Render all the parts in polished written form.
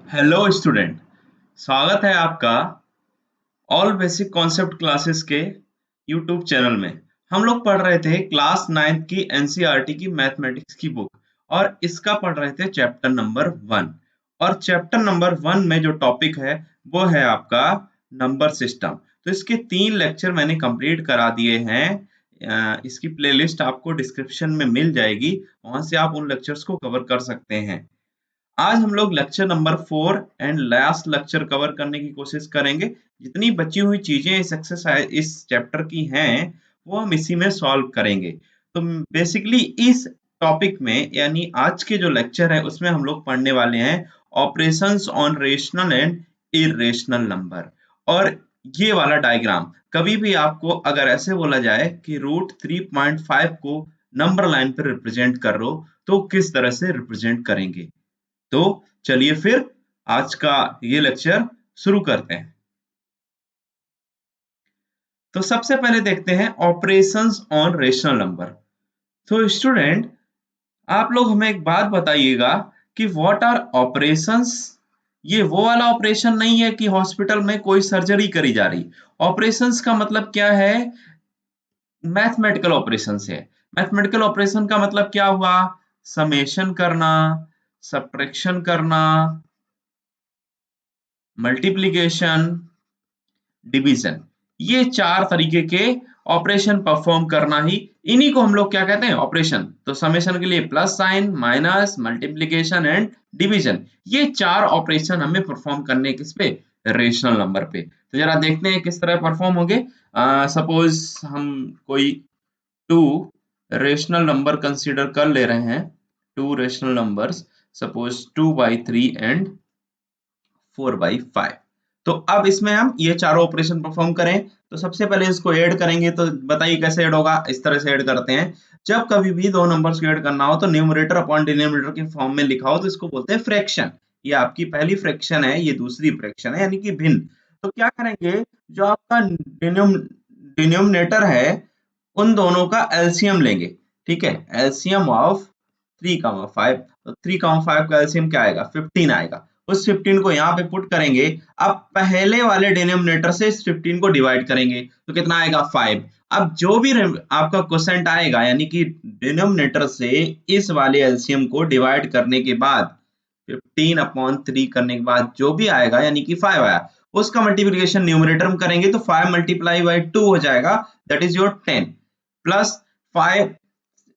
Hello student. स्वागत है आपका ऑल बेसिक कॉन्सेप्ट क्लासेस के यूट्यूब चैनल में। हम लोग पढ़ रहे थे क्लास 9th की एनसीईआरटी की मैथमेटिक्स की बुक और इसका पढ़ रहे थे चैप्टर नंबर 1। और चैप्टर नंबर 1 में जो टॉपिक है वो है आपका नंबर सिस्टम। तो इसके 3 लेक्चर मैंने कंप्लीट करा दिए हैं। इसकी प्लेलिस्ट आपको डिस्क्रिप्शन में मिल जाएगी, वहां से आप उन लेक्चर्स को कवर कर सकते हैं। आज हम लोग lecture number 4 and last lecture cover करने की कोशिश करेंगे। जितनी बची हुई चीजें इस एक्सरसाइज इस चैप्टर की हैं वो हम इसी में सॉल्व करेंगे। तो बेसिकली इस टॉपिक में यानी आज के जो लेक्चर है उसमें हम लोग पढ़ने वाले हैं operations on rational and irrational number. और ये वाला डायग्राम कभी भी आपको अगर ऐसे बोला जाए कि रूट 3.5 को नंबर लाइन पर रिप्रेजेंट कर लो तो किस तरह से रिप्रेजेंट करेंगे। तो चलिए फिर आज का ये लेक्चर शुरू करते हैं। तो सबसे पहले देखते हैं ऑपरेशंस ऑन रेशनल नंबर। तो स्टूडेंट, आप लोग हमें एक बात बताइएगा कि व्हाट आर ऑपरेशंस। ये वो वाला ऑपरेशन नहीं है कि हॉस्पिटल में कोई सर्जरी करी जा रही। ऑपरेशंस का मतलब क्या है? मैथमेटिकल ऑपरेशन है। मैथमेटिकल ऑपरेशन का मतलब क्या हुआ? समेशन करना, सब्ट्रैक्शन करना, मल्टीप्लिकेशन, डिवीजन। ये 4 तरीके के ऑपरेशन परफॉर्म करना ही, इन्हीं को हम लोग क्या कहते हैं? ऑपरेशन। तो समेशन के लिए plus sign, minus, multiplication and division. ये 4 ऑपरेशन हमें परफॉर्म करने किस पे? रेशनल नंबर पे। तो जरा देखते हैं किस तरह परफॉर्म होंगे। सपोज हम कोई 2 रेशनल नंबर कंसीडर कर ले रहे हैं। 2 रेशनल नंबर्स, सपोज 2/3 एंड 4/5। तो अब इसमें हम ये चारों ऑपरेशन परफॉर्म करें। तो सबसे पहले इसको ऐड करेंगे। तो बताइए कैसे ऐड होगा? इस तरह से ऐड करते हैं। जब कभी भी दो नंबर्स को ऐड करना हो तो न्यूमरेटर अपॉन डिनोमिनेटर के फॉर्म में लिखा हो तो इसको बोलते हैं फ्रैक्शन। ये आपकी पहली फ्रैक्शन है, ये दूसरी फ्रैक्शन है यानी कि भिन्न। तो क्या करेंगे, जो आपका डिनोमिनेटर है उन दोनों का एलसीएम लेंगे। ठीक है, एलसीएम ऑफ 3,5। तो 3,5 का एलसीएम क्या आएगा? 15 आएगा। उस 15 को यहाँ पे पुट करेंगे। अब पहले वाले डिनोमिनेटर से इस 15 को डिवाइड करेंगे तो कितना आएगा? 5। अब जो भी आपका क्वोशेंट आएगा यानी कि डिनोमिनेटर से इस वाले एलसीएम को डिवाइड करने के बाद 15/3 करने के बाद जो भी आएगा यानी कि 5 आया, उसका मल्टीप्लिकेशन न्यूमरेटर में करेंगे तो 5 मल्टीप्लाई बाई 2 हो जाएगा, दैट इज योर 10 प्लस 5।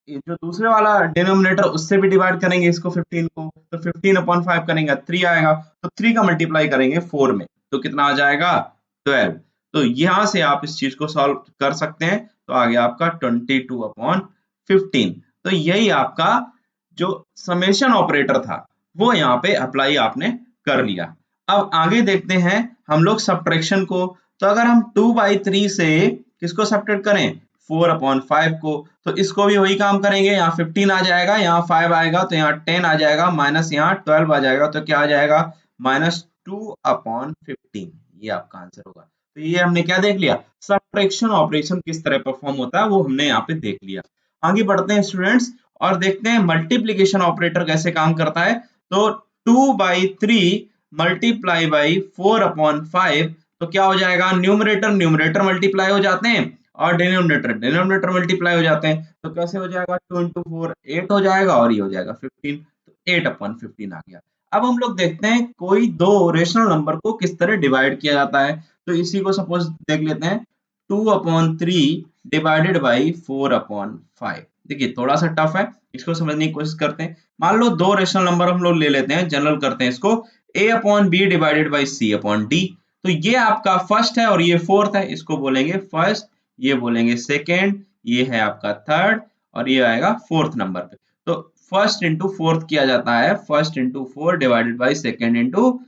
जो दूसरे वाला डिनोमिनेटर उससे भी डिवाइड करेंगे इसको 15 को, तो 15/5 करेंगे 3 आएगा। तो 3 का मल्टीप्लाई करेंगे 4 में तो कितना आ जाएगा? 12। तो यहां से आप इस चीज को सॉल्व कर सकते हैं। तो आ गया आपका 22/15। तो यही आपका जो समेशन ऑपरेटर था वो यहाँ पे अप्लाई आपने कर लिया। अब आगे देखते हैं हम लोग सब्ट्रैक्शन को। तो अगर हम 2/3 से किसको सब्ट्रैक्ट करें? 4/5 को, तो इसको भी वही काम करेंगे। यहाँ 15 आ जाएगा, यहाँ 5 आएगा तो यहाँ 10 आ जाएगा, माइनस यहाँ 12 आ जाएगा तो क्या आ जाएगा? -2/15। ये आपका आंसर होगा। तो ये हमने क्या देख लिया? सब्ट्रैक्शन ऑपरेशन किस तरह परफॉर्म होता है वो हमने यहाँ पे देख लिया। आगे बढ़ते हैं स्टूडेंट्स और देखते हैं मल्टीप्लिकेशन ऑपरेटर कैसे काम करता है। तो 2/3 मल्टीप्लाई बाई 4/5, तो क्या हो जाएगा? न्यूमरेटर न्यूमरेटर मल्टीप्लाई हो जाते हैं और डिनोमिनेटर डिनोमिनेटर मल्टीप्लाई हो जाते हैं। तो कैसे हो जाएगा? 2 इंटू 4 8 हो जाएगा और ये हो जाएगा 15। तो 8/15 आ गया। अब हम लोग देखते हैं कोई दो रेशनल नंबर को किस तरह डिवाइड किया जाता है। तो इसी को सपोज देख लेते हैं। 2/3 डिवाइडेड बाई 4/5। देखिए थोड़ा सा टफ है, इसको समझने की कोशिश करते हैं। मान लो दो रेशनल नंबर हम लोग ले लेते हैं, जनरल करते हैं इसको। a/b divided by c/d। तो ये आपका फर्स्ट है और ये फोर्थ है, इसको बोलेंगे फर्स्ट, ये बोलेंगे सेकेंड, ये है आपका थर्ड और ये आएगा फोर्थ नंबर पे। तो फर्स्ट इंटू फोर्थ किया जाता है, first into four divided by second into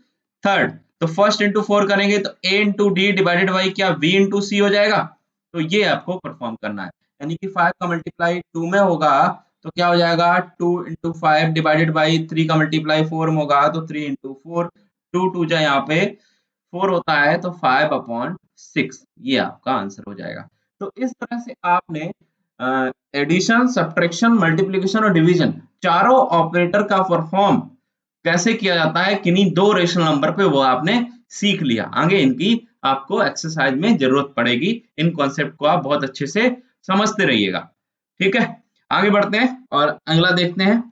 third. तो फर्स्ट इंटू फोर करेंगे तो a into D divided by क्या? v इंटू सी हो जाएगा। तो ये आपको परफॉर्म करना है यानी कि 5 का मल्टीप्लाई 2 में होगा तो क्या हो जाएगा? 2 इंटू 5 डिवाइडेड बाई 3 का मल्टीप्लाई 4 में होगा तो 3 इंटू 4, 2 2 जा यहाँ पे 4 होता है तो 5/6। ये आपका आंसर हो जाएगा। तो इस तरह से आपने एडिशन, सब्ट्रैक्शन, मल्टीप्लिकेशन और डिवीजन चारों ऑपरेटर का परफॉर्म कैसे किया जाता है किन्हीं दो रेशनल नंबर पे, वो आपने सीख लिया। आगे इनकी आपको एक्सरसाइज में जरूरत पड़ेगी, इन कॉन्सेप्ट को आप बहुत अच्छे से समझते रहिएगा। ठीक है, आगे बढ़ते हैं और अगला देखते हैं।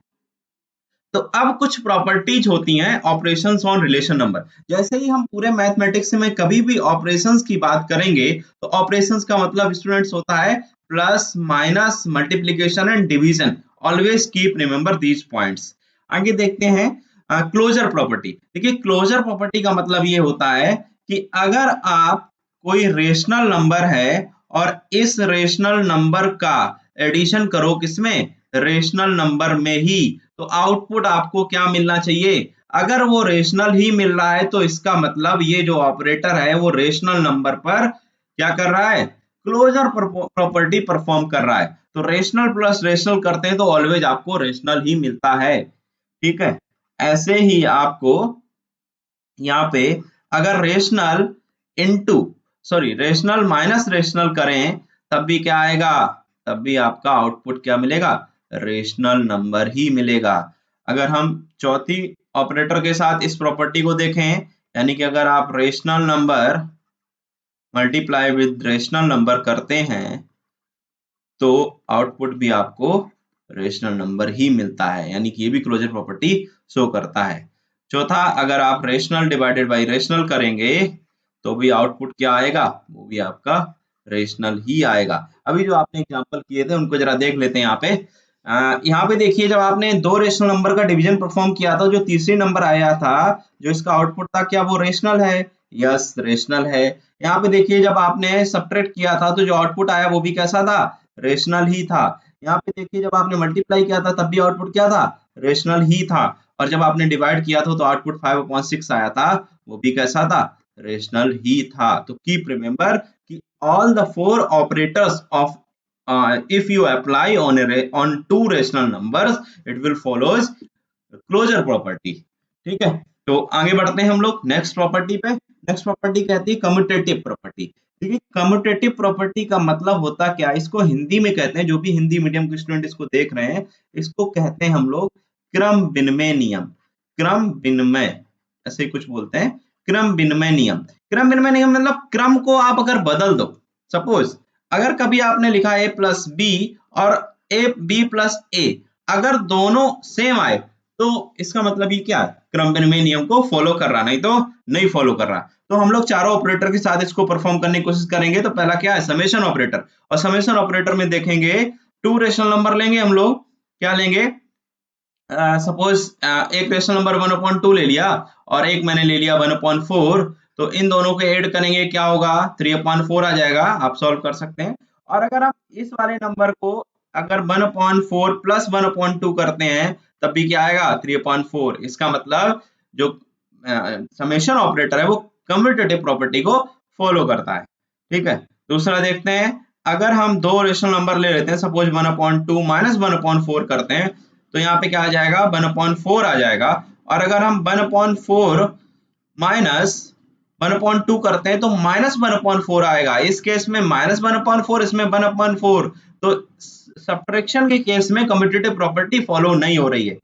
तो अब कुछ प्रॉपर्टीज होती हैं ऑपरेशंस ऑन रिलेशन नंबर। जैसे ही हम पूरे मैथमेटिक्स में कभी भी ऑपरेशंस की बात करेंगे, तो ऑपरेशंस का मतलब स्टूडेंट्स होता है plus minus multiplication and division. Always keep remember these points. आगे देखते हैं क्लोजर प्रॉपर्टी। देखिए क्लोजर प्रॉपर्टी का मतलब ये होता है कि अगर आप कोई रेशनल नंबर है और इस रेशनल नंबर का एडिशन करो किसमें, रेशनल नंबर में ही, तो आउटपुट आपको क्या मिलना चाहिए। अगर वो रेशनल ही मिल रहा है तो इसका मतलब ये जो ऑपरेटर है वो रेशनल नंबर पर क्या कर रहा है, क्लोजर प्रॉपर्टी परफॉर्म कर रहा है। तो रेशनल प्लस रेशनल करते हैं तो ऑलवेज आपको रेशनल ही मिलता है। ठीक है, ऐसे ही आपको यहाँ पे अगर rational into sorry rational minus rational करें तब भी क्या आएगा, तब भी आपका आउटपुट क्या मिलेगा, रेशनल नंबर ही मिलेगा। अगर हम चौथी ऑपरेटर के साथ इस प्रॉपर्टी को देखें, यानी कि अगर आप rational number multiply with rational number करते हैं तो आउटपुट भी आपको रेशनल नंबर ही मिलता है, यानी कि ये भी क्लोजर प्रॉपर्टी शो करता है। चौथा, अगर आप रेशनल डिवाइडेड बाय रेशनल करेंगे तो भी आउटपुट क्या आएगा, वो भी आपका रेशनल ही आएगा। अभी जो आपने एग्जांपल किए थे उनको जरा देख लेते हैं। यहाँ पे देखिए, जब आपने दो रेशनल नंबर का डिवीजन परफॉर्म किया था, जो तीसरी नंबर आया था, जो इसका आउटपुट था, क्या वो रेशनल है, यस रेशनल है। यहाँ पे देखिए जब आपने सब्ट्रैक्ट किया था तो जो आउटपुट आया वो भी कैसा था, रेशनल ही था। यहाँ पे देखिए जब आपने मल्टीप्लाई किया था तब भी आउटपुट क्या था, रेशनल ही था। और जब आपने डिवाइड किया था तो आउटपुट 5/6 आया था, वो भी कैसा था, रेशनल ही था। तो कीप रिमेंबर कि all the four operators of if you apply on two rational numbers it will follows closure property. ठीक है, तो आगे बढ़ते हैं हम लोग नेक्स्ट प्रॉपर्टी पे। नेक्स्ट प्रॉपर्टी कहती है कम्यूटेटिव प्रॉपर्टी। देखिए कम्यूटेटिव प्रॉपर्टी का मतलब होता क्या है, इसको हिंदी में कहते हैं, जो भी हिंदी मीडियम के स्टूडेंट इसको देख रहे हैं, इसको कहते हैं हम लोग क्रम विनिमय नियम। क्रम विनिमय ऐसे ही कुछ बोलते हैं, क्रम विनिमय नियम। क्रम विनिमय नियम मतलब क्रम को आप अगर बदल दो, सपोज अगर कभी आपने लिखा a प्लस बी और a b प्लस a, अगर दोनों सेम आए तो इसका मतलब ये क्या है, क्रम विनिमय नियम को फॉलो कर रहा, नहीं तो नहीं फॉलो कर रहा। तो हम लोग चारों ऑपरेटर के साथ इसको परफॉर्म करने की कोशिश करेंगे। तो पहला क्या है, समेशन ऑपरेटर। और समेशन ऑपरेटर में देखेंगे टू रेशनल नंबर लेंगे हम लोग, क्या लेंगे, सपोज एक रेशनल नंबर 1/2 ले लिया और एक मैंने ले लिया 1/4, तो इन दोनों को ऐड करेंगे क्या होगा, 3/4 आ जाएगा। आप सॉल्व कर सकते हैं। और अगर आप इस वाले नंबर को अगर 1/4 प्लस 1/2 करते हैं तब भी क्या आएगा, 3/4। इसका मतलब जो समेशन ऑपरेटर है वो कम्यूटेटिव प्रॉपर्टी को फॉलो करता है। ठीक है, दूसरा देखते हैं, अगर हम दो रेशनल नंबर ले लेते हैं, सपोज 1/2 माइनस 1/4 करते हैं, तो यहाँ पे क्या आ जाएगा, 1/4 आ जाएगा। और अगर हम 1/4 माइनस 1/2 करते हैं तो -1/4 आएगा। इस केस में -1/4, इसमें 1/4, तो सब्ट्रैक्शन के केस में कम्यूटेटिव प्रॉपर्टी फॉलो नहीं हो रही है।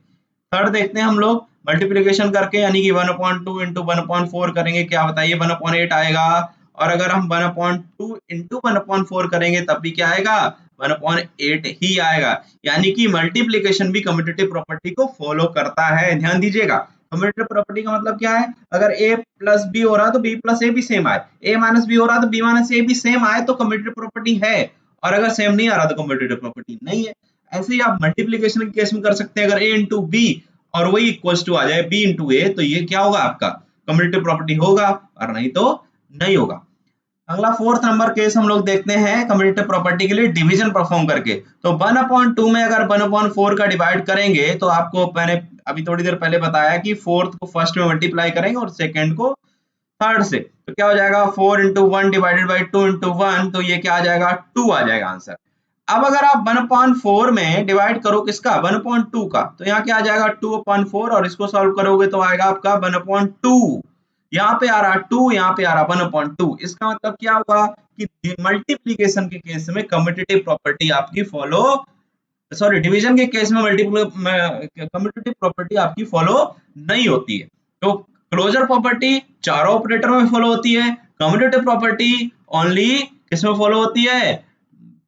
थर्ड देखते हैं हम लोग मल्टीप्लिकेशन करके, यानी कि 1/2 इंटू 1/4 करेंगे, क्या बताइए, 1/8 आएगा। और अगर हम 1/2 इंटू 1/4 करेंगे तब भी क्या आएगा, 1/8 ही आएगा। यानी कि मल्टीप्लिकेशन भी कम्यूटेटिव प्रॉपर्टी को फॉलो करता है। ध्यान दीजिएगा, कम्यूटेटिव प्रॉपर्टी का मतलब क्या है, अगर a प्लस बी हो रहा है तो b प्लस ए भी सेम आए, a माइनस बी हो रहा है तो b माइनस ए भी सेम आए, तो कम्यूटेटिव प्रॉपर्टी है। और अगर सेम नहीं आ रहा तो कम्यूटेटिव प्रॉपर्टी नहीं है। ऐसे ही आप मल्टीप्लिकेशन के केस में कर सकते हैं, अगर a इंटू बी और वही इक्वल्स टू आ जाए b इंटू ए, तो ये क्या होगा, आपका कम्यूटेटिव प्रॉपर्टी होगा, और नहीं तो नहीं होगा। अगला फोर्थ नंबर केस हम लोग देखते हैं कम्यूटेटिव प्रॉपर्टी के लिए डिवीजन परफॉर्म करके। तो 1/2 में अगर 1/4 का डिवाइड करेंगे तो आपको मैंने अभी थोड़ी देर पहले बताया कि फोर्थ को फर्स्ट में मल्टीप्लाई करेंगे और सेकंड को थर्ड से, तो क्या हो जाएगा, 4 इंटू 1 डिवाइडेड बाई 2 इंटू 1, तो ये क्या आ जाएगा, 2 आ जाएगा आंसर। अब अगर आप 1/4 में डिवाइड करो किसका, 1/2 का, तो यहाँ क्या आ जाएगा, 2/4, और इसको सॉल्व करोगे तो आएगा आपका 1/2। यहाँ पे आ रहा 2, यहाँ पे आ रहा 1/2। इसका मतलब क्या हुआ कि मल्टीप्लीकेशन के केस में कम्यूटेटिव प्रॉपर्टी आपकी फॉलो सॉरी डिवीजन के केस में मल्टीपल कम्यूटेटिव प्रॉपर्टी आपकी फॉलो नहीं होती है। तो क्लोजर प्रॉपर्टी चारों ऑपरेटर में फॉलो होती है, कम्यूटेटिव प्रॉपर्टी ओनली किसमें फॉलो होती है,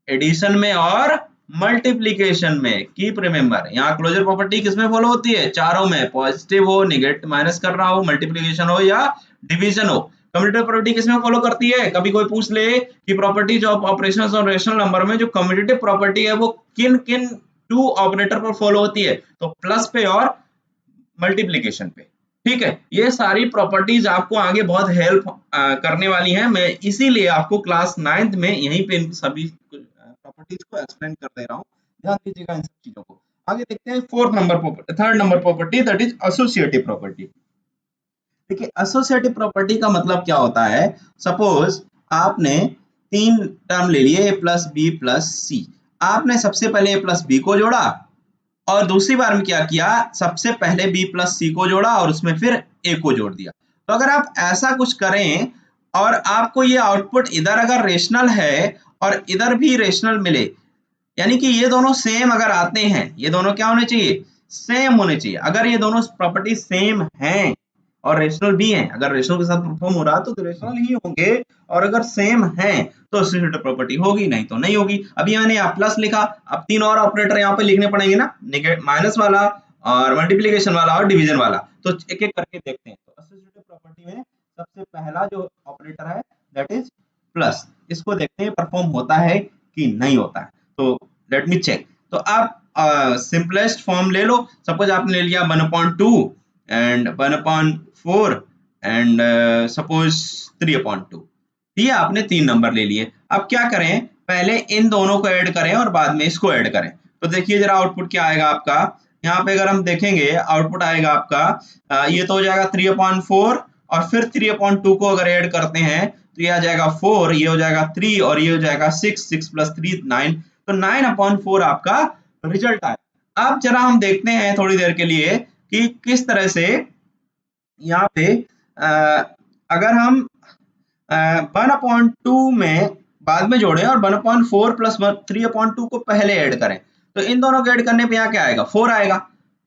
एडिशन में और मल्टीप्लीकेशन में। कीप रिमेंबर, यहाँ क्लोजर प्रॉपर्टी किसमें फॉलो होती है, चारों में, पॉजिटिव हो, नेगेटिव माइनस कर रहा हो, मल्टीप्लीकेशन हो या डिवीजन हो। कम्यूटेटिव प्रॉपर्टी किसमें फॉलो करती है, कभी कोई पूछ ले कि प्रॉपर्टीज ऑफ ऑपरेशंस और रेशनल नंबर में जो कम्यूटेटिव प्रॉपर्टी है वो किन किन टू ऑपरेटर पर फॉलो होती है, तो प्लस पे और मल्टीप्लीकेशन पे। ठीक है, ये सारी प्रॉपर्टीज आपको आगे बहुत हेल्प करने वाली हैं। मैं इसीलिए आपको क्लास 9th में यहीं पे इन सभी प्रॉपर्टीज को एक्सप्लेन कर दे रहा हूँ, ध्यान दीजिएगा इन सब चीजों को। आगे देखते हैं third number property, that is associative property. देखिए एसोसिएटिव प्रॉपर्टी का मतलब क्या होता है, सपोज आपने तीन टर्म ले लिए, a प्लस बी प्लस सी। आपने सबसे पहले a प्लस बी को जोड़ा और दूसरी बार में क्या किया, सबसे पहले b प्लस सी को जोड़ा और उसमें फिर a को जोड़ दिया। तो अगर आप ऐसा कुछ करें और आपको ये आउटपुट इधर अगर रेशनल है और इधर भी रेशनल मिले, यानी कि ये दोनों सेम अगर आते हैं, ये दोनों क्या होने चाहिए, सेम होने चाहिए। अगर ये दोनों प्रॉपर्टी सेम हैं और रेशनल भी हैं, अगर रेशनल के साथ परफॉर्म हो रहा तो रेशनल ही होंगे, और अगर सेम हैं तो एसोसिएटिव प्रॉपर्टी होगी, नहीं तो नहीं होगी। अभी मैंने यहाँ प्लस लिखा, अब तीन और ऑपरेटर यहाँ पे लिखने पड़ेंगे ना, माइनस वाला और मल्टीप्लीकेशन वाला और डिवीजन वाला। तो एक एक करके देखते हैं। तो एसोसिएटिव प्रॉपर्टी में सबसे पहला जो ऑपरेटर है दैट इज प्लस, इसको देखते हैं परफॉर्म होता है कि नहीं होता है। तो लेट मी चेक। तो आप सिंपलेस्ट फॉर्म ले लो, सपोज आपने ले लिया 1/2 एंड 1/4 एंड सपोज 3/2। ये आपने तीन नंबर ले लिए। अब क्या करें, पहले इन दोनों को ऐड करें और बाद में इसको ऐड करें। तो देखिए जरा आउटपुट क्या आएगा आपका, यहाँ पे अगर हम देखेंगे आउटपुट आएगा आपका ये तो हो जाएगा 3/4 और फिर 3/2 को अगर ऐड करते हैं तो ये आ जाएगा 4, ये हो जाएगा 3 और ये हो जाएगा 6 प्लस 3 9। तो 9/4 आपका रिजल्ट आया। अब जरा हम देखते हैं थोड़ी देर के लिए कि किस तरह से यहाँ पे अगर हम 1/2 में बाद में जोड़ें और 1/4 प्लस 3/2 को पहले ऐड करें, तो इन दोनों को ऐड करने पे यहाँ क्या आएगा, 4 आएगा।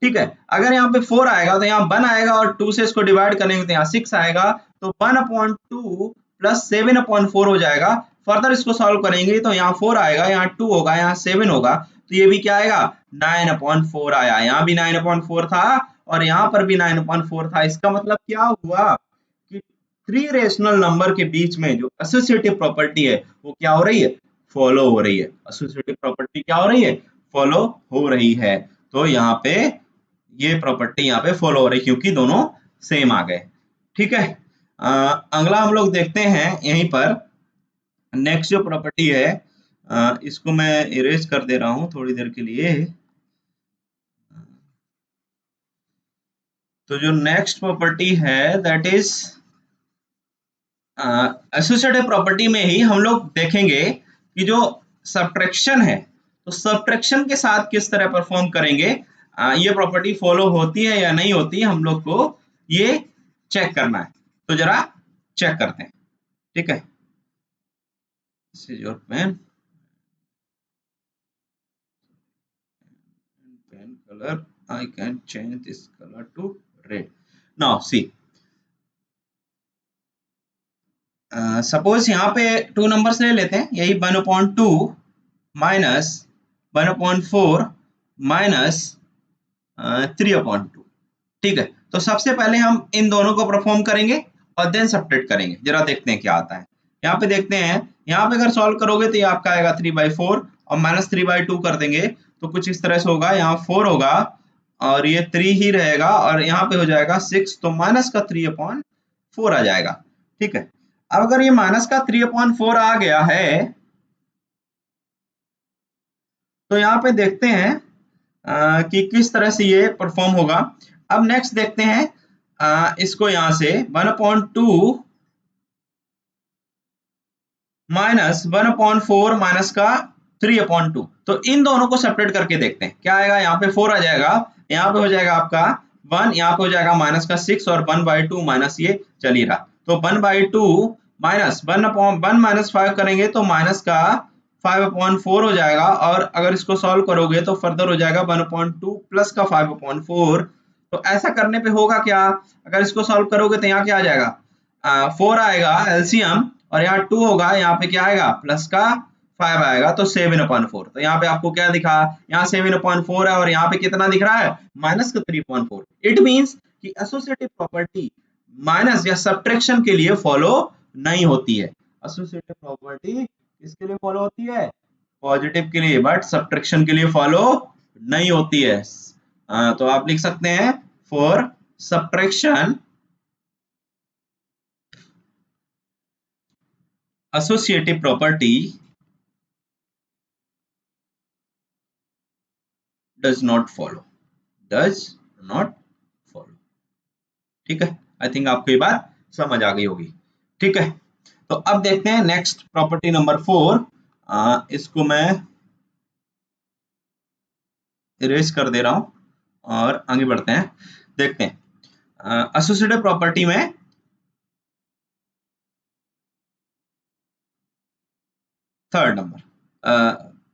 ठीक है, अगर यहाँ पे 4 आएगा तो यहाँ 1 आएगा और 2 से इसको डिवाइड करेंगे तो यहाँ 6 आएगा। तो 1/2 प्लस 7/4 हो जाएगा। फर्दर इसको सॉल्व करेंगे तो यहाँ 4 आएगा, यहाँ 2 होगा, यहाँ 7 होगा, तो ये भी क्या आएगा 9/4 आया। यहाँ भी 9/4 था और यहाँ पर भी 9/4 था। इसका मतलब क्या हुआ कि थ्री रेशनल नंबर के बीच में जो एसोसिएटिव प्रॉपर्टी है वो क्या हो रही है, फॉलो हो रही है। एसोसिएटिव प्रॉपर्टी क्या हो रही है, फॉलो हो रही है। तो यहाँ पे ये प्रॉपर्टी यहाँ पे फॉलो हो रही है क्योंकि दोनों सेम आ गए। ठीक है, अगला हम लोग देखते हैं यहीं पर नेक्स्ट जो प्रॉपर्टी है, इसको मैं इरेज कर दे रहा हूं थोड़ी देर के लिए। तो जो नेक्स्ट प्रॉपर्टी है दैट इज एसोसिएटिव प्रॉपर्टी में ही हम लोग देखेंगे कि जो सब्ट्रैक्शन है, तो सब्ट्रैक्शन के साथ किस तरह परफॉर्म करेंगे, ये प्रॉपर्टी फॉलो होती है या नहीं होती, हम लोग को ये चेक करना है। तो जरा चेक करते हैं। ठीक है, this is your pen color. I can change this color to red. Now see, suppose यहाँ पे टू नंबर्स ले लेते हैं, यही 1/2 माइनस 1/4 माइनस 3/2। ठीक है, तो सबसे पहले हम इन दोनों को परफॉर्म करेंगे और देन सब्ट्रैक्ट करेंगे। जरा देखते हैं क्या आता है। यहाँ पे देखते हैं, यहाँ पे अगर सॉल्व करोगे तो ये आपका आएगा 3/4 और माइनस 3/2 कर देंगे तो कुछ इस तरह से होगा। यहाँ 4 होगा और ये 3 ही रहेगा और यहाँ पे हो जाएगा 6, तो माइनस का 3/4 आ जाएगा। ठीक है, अब अगर ये माइनस का 3/4 आ गया है तो यहाँ पे देखते हैं कि किस तरह से ये परफॉर्म होगा। अब नेक्स्ट देखते हैं इसको यहाँ से 1/2 माइनस 1/4 माइनस का 3/2, तो इन दोनों को सेपरेट करके देखते हैं क्या आएगा। यहाँ पे 4 आ जाएगा, यहाँ पे हो जाएगा आपका 1, यहाँ पे हो जाएगा माइनस का 6 और 1/2 माइनस ये चल ही रहा। तो 1/2 माइनस 1 माइनस 5 करेंगे तो माइनस का 5/4 हो जाएगा, और अगर इसको सॉल्व करोगे तो फर्दर हो जाएगा 1/2 प्लस का 5/4। तो ऐसा करने पे होगा क्या, अगर इसको सॉल्व करोगे तो यहाँ क्या आ जाएगा, 4 आएगा एलसीएम, और यहाँ 2 होगा, यहाँ पे क्या आएगा प्लस का 5 आएगा, तो 7/4। तो यहाँ पे आपको क्या दिखा, यहाँ 7/4 है, और यहाँ पे कितना दिख रहा है, माइनस का 3/4। इट मीन्स कि एसोसिएटिव प्रॉपर्टी माइनस या सब्ट्रैक्शन के लिए फॉलो नहीं होती है। एसोसिएटिव प्रॉपर्टी किसके लिए फॉलो होती है, पॉजिटिव के लिए, बट सब्ट्रैक्शन के लिए फॉलो नहीं होती है। तो आप लिख सकते हैं for subtraction associative property does not follow, does not follow। ठीक है, आई थिंक आपको ये बात समझ आ गई होगी। ठीक है, तो अब देखते हैं नेक्स्ट प्रॉपर्टी नंबर 4। इसको मैं इरेज कर दे रहा हूं और आगे बढ़ते हैं, देखते हैं एसोसिएटिव प्रॉपर्टी में थर्ड नंबर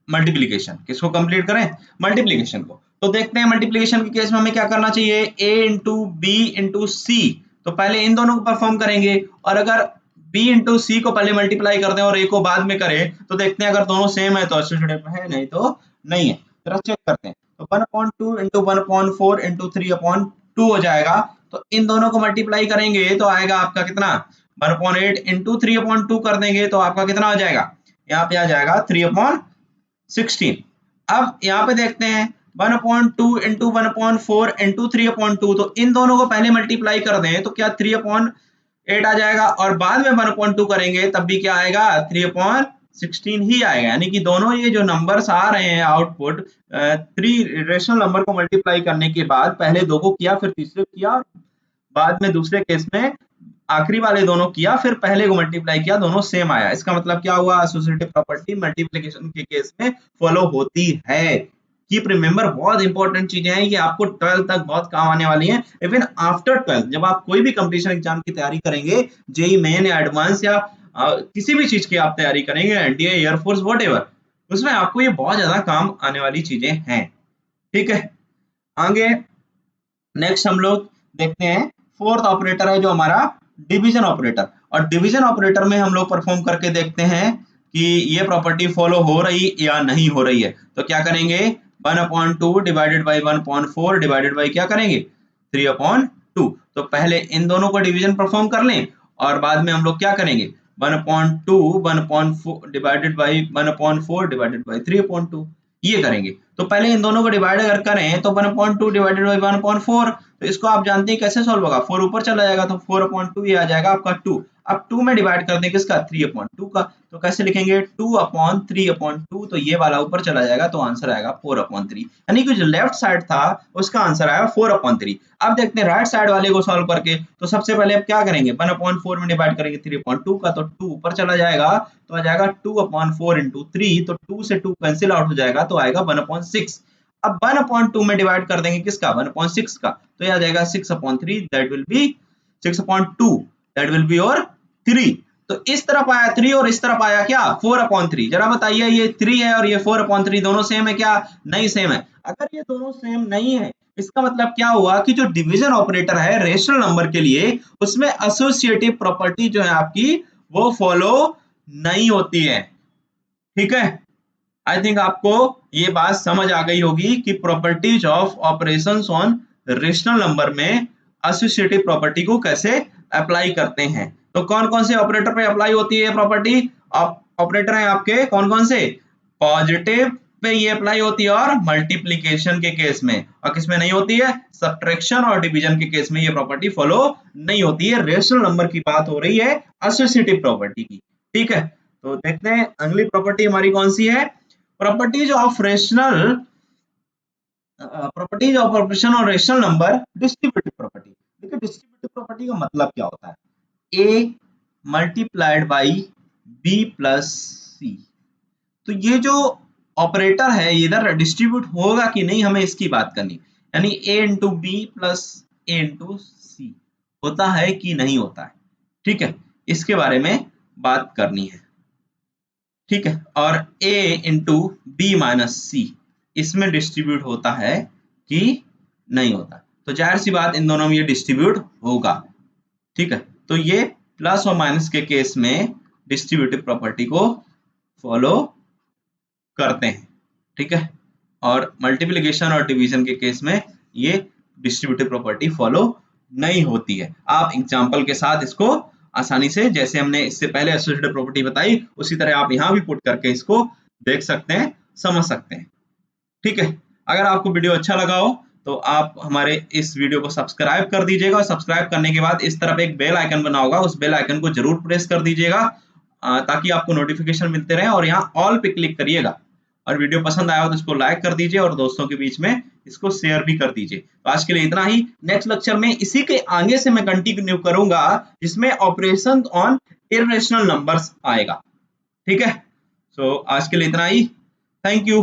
मल्टीप्लीकेशन। किसको कंप्लीट करें, मल्टीप्लीकेशन को। तो देखते हैं मल्टीप्लीकेशन के केस में हमें क्या करना चाहिए, a इंटू बी इंटू सी। तो पहले इन दोनों को परफॉर्म करेंगे, और अगर b इंटू सी को पहले मल्टीप्लाई कर दें और a को बाद में करें, तो देखते हैं अगर दोनों सेम है तो एसोसिएटिव है, नहीं तो नहीं है। जरा चेक करते हैं। तो 1/2 इंटू 1/4 इंटू 3/2 हो जाएगा। तो इन दोनों को मल्टीप्लाई करेंगे तो आएगा आपका कितना, 1/8 इंटू 3/2 कर देंगे तो आपका कितना हो जाएगा, यहाँ पे आ जाएगा 3/16। अब यहाँ पे देखते हैं 1/2 इंटू 1/4 इंटू 3/2, तो इन दोनों को पहले मल्टीप्लाई कर दें तो क्या 3/8 आ जाएगा, और बाद में 1/2 करेंगे तब भी क्या आएगा, 3/16 ही आएगा। यानी कि दोनों ये जो नंबर्स आ रहे हैं आउटपुट, 3 रेशनल नंबर को मल्टीप्लाई करने के बाद पहले दो को किया, फिर तीसरे को किया, बाद में दूसरे केस में आखिरी वाले दोनों किया, फिर पहले को मल्टीप्लाई किया, दोनों सेम आया। इसका मतलब क्या हुआ, एसोसिएटिव प्रॉपर्टी मल्टीप्लिकेशन के केस में फॉलो होती है। कीप रिमेंबर, बहुत इंपॉर्टेंट चीजें हैं ये, आपको 12 तक बहुत काम आने वाली हैं। इवन आफ्टर 12 जब आप कोई भी कंपटीशन एग्जाम की तैयारी करेंगे, जेई मेन या एडवांस या किसी भी चीज की आप तैयारी करेंगे, एनडीए, एयरफोर्स, व्हाटएवर, उसमें आपको ये बहुत ज्यादा काम आने वाली चीजें हैं। ठीक है, आगे नेक्स्ट हम लोग देखते हैं फोर्थ ऑपरेटर है जो हमारा डिवीजन ऑपरेटर। और डिवीजन ऑपरेटर में हम लोग परफॉर्म करके देखते हैं कि ये प्रॉपर्टी फॉलो हो रही या नहीं हो रही है। तो क्या करेंगे, 1/2 डिवाइडेड बाई 1/4 डिवाइडेड बाई क्या करेंगे, 3/2। तो पहले इन दोनों को डिवीजन परफॉर्म कर लें, और बाद में हम लोग क्या करेंगे, 1/2 1/4 डिवाइडेड बाई 1/4 डिवाइडेड बाई 3/2 ये करेंगे। तो पहले इन दोनों को डिवाइड अगर करें तो 1/2 डिवाइडेड बाई 1/4, तो इसको आप जानते हैं कैसे सॉल्व होगा, 4 ऊपर चला जाएगा तो 4/2 ये आ जाएगा आपका 2। अब 2 में डिवाइड कर दें किसका, 3/2 का, तो कैसे लिखेंगे, 2/3/2, तो ये वाला ऊपर चला जाएगा तो आंसर आएगा 4/3। यानी कि जो लेफ्ट साइड था उसका आंसर आया 4/3। अब देखते हैं राइट साइड वाले को सॉल्व करके। तो सबसे पहले अब क्या करेंगे, 1/4 में डिवाइड करेंगे 3/2 का, तो 2 ऊपर चला जाएगा तो आ जाएगा 2/4 इंटू 3, तो 2 से 2 कैंसिल आउट हो जाएगा तो आएगा 1/6। अब 1/2 में डिवाइड कर देंगे किसका, 1/6 का, तो ये आ जाएगा 6/3, that will be 6/2, that will be और 3। तो इस तरफ आया 3 और इस तरफ आया क्या, 4/3। जरा बताइए ये 3 है और ये 4/3 दोनों सेम है क्या, नहीं सेम है। अगर ये दोनों सेम नहीं है, इसका मतलब क्या हुआ कि जो डिवीजन ऑपरेटर है रेशनल नंबर के लिए, उसमें एसोसिएटिव प्रॉपर्टी जो है आपकी वो फॉलो नहीं होती है। ठीक है, आई थिंक आपको ये बात समझ आ गई होगी कि properties of operations on rational number में एसोसिएटिव प्रॉपर्टी को कैसे अप्लाई करते हैं। तो कौन कौन से ऑपरेटर पे अप्लाई होती है प्रॉपर्टी, ऑपरेटर है आपके कौन कौन से, पॉजिटिव पे ये अप्लाई होती है और मल्टीप्लीकेशन के केस में, और किस में नहीं होती है, सब्ट्रैक्शन और डिवीजन के केस में ये प्रॉपर्टी फॉलो नहीं होती है। रेशनल नंबर की बात हो रही है एसोसिएटिव प्रॉपर्टी की। ठीक है, तो देखते हैं अगली प्रॉपर्टी हमारी कौन सी है, properties of rational properties of operation और रेशनल नंबर डिस्ट्रीब्यूटिव प्रॉपर्टी। देखिए डिस्ट्रीब्यूटिव प्रॉपर्टी का मतलब क्या होता है, a multiplied by b plus C. तो ये जो ऑपरेटर है इधर डिस्ट्रीब्यूट होगा कि नहीं, हमें इसकी बात करनी, यानी a into B plus A into C होता है कि नहीं होता है। ठीक है, इसके बारे में बात करनी है। ठीक है, और a इंटू बी माइनस सी इसमें डिस्ट्रीब्यूट होता है कि नहीं होता? तो जाहिर सी बात इन दोनों में ये डिस्ट्रीब्यूट होगा। ठीक है, तो ये प्लस और माइनस के केस में डिस्ट्रीब्यूटिव प्रॉपर्टी को फॉलो करते हैं। ठीक है, और मल्टीप्लिकेशन और डिवीजन के केस में ये डिस्ट्रीब्यूटिव प्रॉपर्टी फॉलो नहीं होती है। आप एग्जांपल के साथ इसको आसानी से, जैसे हमने इससे पहले एसोसिएटिव प्रॉपर्टी बताई, उसी तरह आप यहाँ भी पुट करके इसको देख सकते हैं, समझ सकते हैं। ठीक है, अगर आपको वीडियो अच्छा लगा हो तो आप हमारे इस वीडियो को सब्सक्राइब कर दीजिएगा, और सब्सक्राइब करने के बाद इस तरफ एक बेल आइकन बना होगा, उस बेल आइकन को जरूर प्रेस कर दीजिएगा ताकि आपको नोटिफिकेशन मिलते रहे, और यहाँ ऑल पे क्लिक करिएगा। और वीडियो पसंद आया हो तो इसको लाइक कर दीजिए और दोस्तों के बीच में इसको शेयर भी कर दीजिए। तो आज के लिए इतना ही। नेक्स्ट लेक्चर में इसी के आगे से मैं कंटिन्यू करूंगा, जिसमें ऑपरेशन ऑन इर्रेशनल नंबर्स आएगा। ठीक है, सो आज के लिए इतना ही। Thank you.